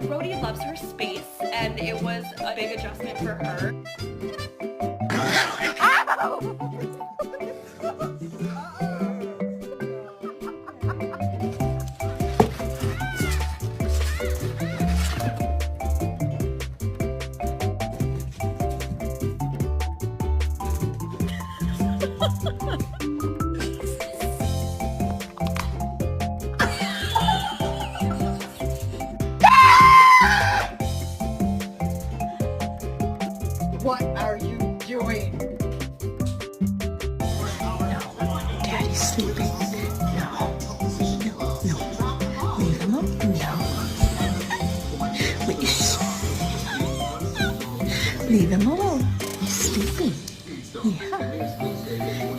Brody loves her space, and it was a big adjustment for her. What are you doing? Daddy's sleeping. No. No. No. Leave him alone. No. Wait. Leave him alone. He's sleeping. Yeah.